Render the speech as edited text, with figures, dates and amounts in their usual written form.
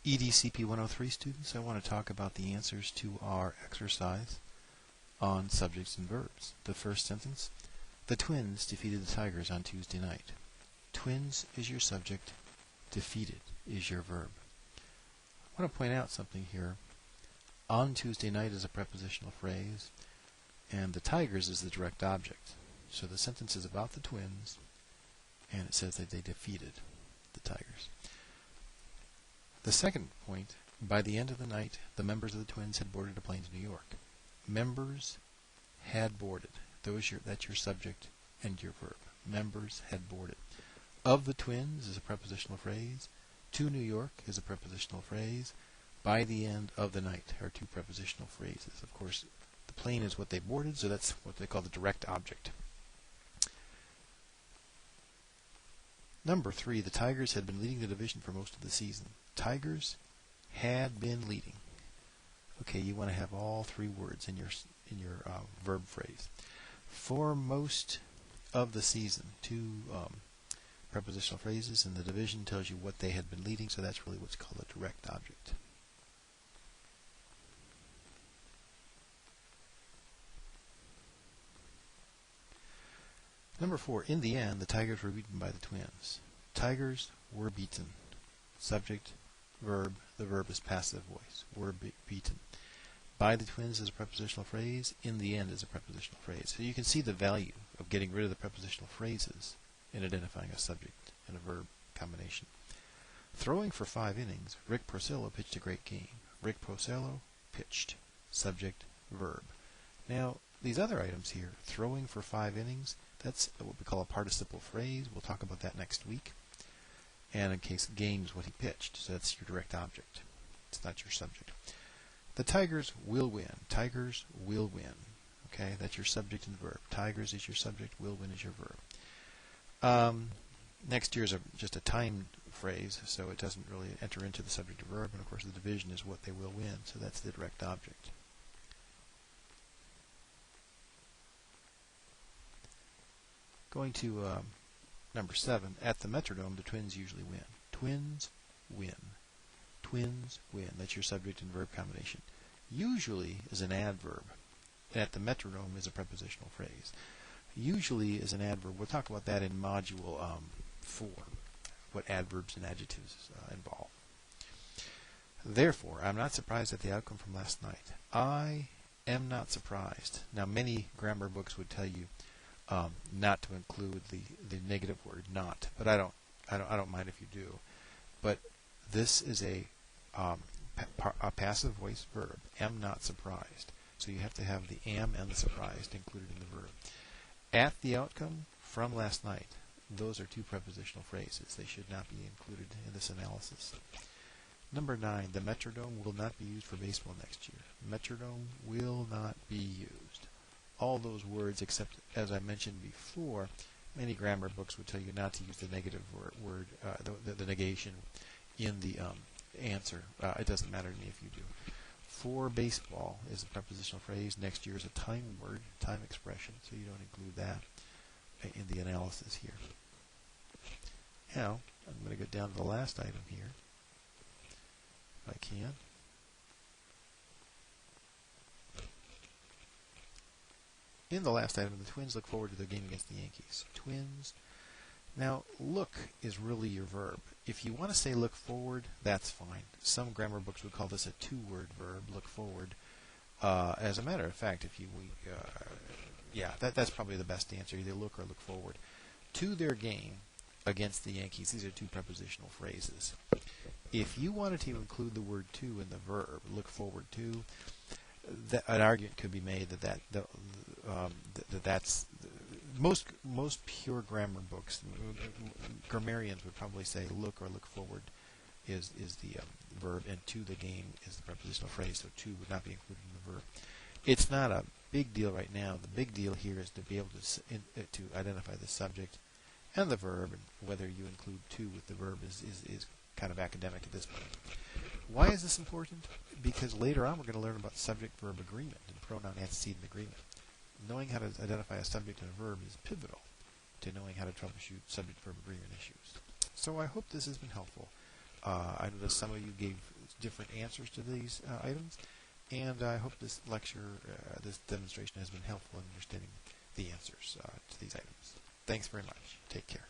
EDCP 103 students, I want to talk about the answers to our exercise on subjects and verbs. The first sentence, the Twins defeated the Tigers on Tuesday night. Twins is your subject, defeated is your verb. I want to point out something here. On Tuesday night is a prepositional phrase, and the Tigers is the direct object. So the sentence is about the Twins, and it says that they defeated the Tigers. The second point, by the end of the night, the members of the Twins had boarded a plane to New York. Members had boarded. That's your subject and your verb. Members had boarded. Of the Twins is a prepositional phrase. To New York is a prepositional phrase. By the end of the night are two prepositional phrases. Of course, the plane is what they boarded, so that's what they call the direct object. Number 3, the Tigers had been leading the division for most of the season. Tigers had been leading. Okay, you want to have all three words in your verb phrase. For most of the season, two prepositional phrases, and the division tells you what they had been leading, so that's really what's called a direct object. Number 4, in the end, the Tigers were beaten by the Twins. Tigers were beaten. Subject, verb. The verb is passive voice. Were beaten. By the Twins is a prepositional phrase. In the end is a prepositional phrase. So you can see the value of getting rid of the prepositional phrases in identifying a subject and a verb combination. Throwing for 5 innings, Rick Porcello pitched a great game. Rick Porcello pitched. Subject, verb. Now, these other items here, throwing for 5 innings, that's what we call a participle phrase. We'll talk about that next week. And in case games, what he pitched. So that's your direct object. It's not your subject. The Tigers will win. Tigers will win. Okay, that's your subject and verb. Tigers is your subject. Will win is your verb. Next year is just a timed phrase, so it doesn't really enter into the subject or verb. And of course, the division is what they will win. So that's the direct object. Going to number 7, at the Metrodome, the Twins usually win. Twins win. Twins win. That's your subject and verb combination. Usually is an adverb. At the Metrodome is a prepositional phrase. Usually is an adverb. We'll talk about that in Module 4, what adverbs and adjectives involve. Therefore, I'm not surprised at the outcome from last night. I am not surprised. Now, many grammar books would tell you not to include the negative word not, but I don't mind if you do. But this is a passive voice verb. Am not surprised. So you have to have the am and the surprised included in the verb. At the outcome from last night, those are two prepositional phrases. They should not be included in this analysis. Number 9, the Metrodome will not be used for baseball next year. Metrodome will not be used. All those words, except, as I mentioned before, many grammar books would tell you not to use the negative word, the negation, in the answer. It doesn't matter to me if you do. For baseball is a prepositional phrase. Next year is a time word, time expression, so you don't include that in the analysis here. Now, I'm going to go down to the last item here, if I can. In the last item, the Twins look forward to their game against the Yankees. Twins. Now, look is really your verb. If you want to say look forward, that's fine. Some grammar books would call this a two-word verb, look forward. As a matter of fact, that's probably the best answer. Either look or look forward. To their game against the Yankees. These are two prepositional phrases. If you wanted to include the word to in the verb, look forward to, an argument could be made that's most pure grammar books. Grammarians would probably say look or look forward is the verb, and to the game is the prepositional phrase. So to would not be included in the verb. It's not a big deal right now. The big deal here is to be able to identify the subject and the verb, and whether you include to with the verb is kind of academic at this point. Why is this important? Because later on we're going to learn about subject-verb agreement and pronoun antecedent agreement. Knowing how to identify a subject and a verb is pivotal to knowing how to troubleshoot subject-verb agreement issues. So I hope this has been helpful. I know that some of you gave different answers to these items. And I hope this lecture, this demonstration has been helpful in understanding the answers to these items. Thanks very much. Take care.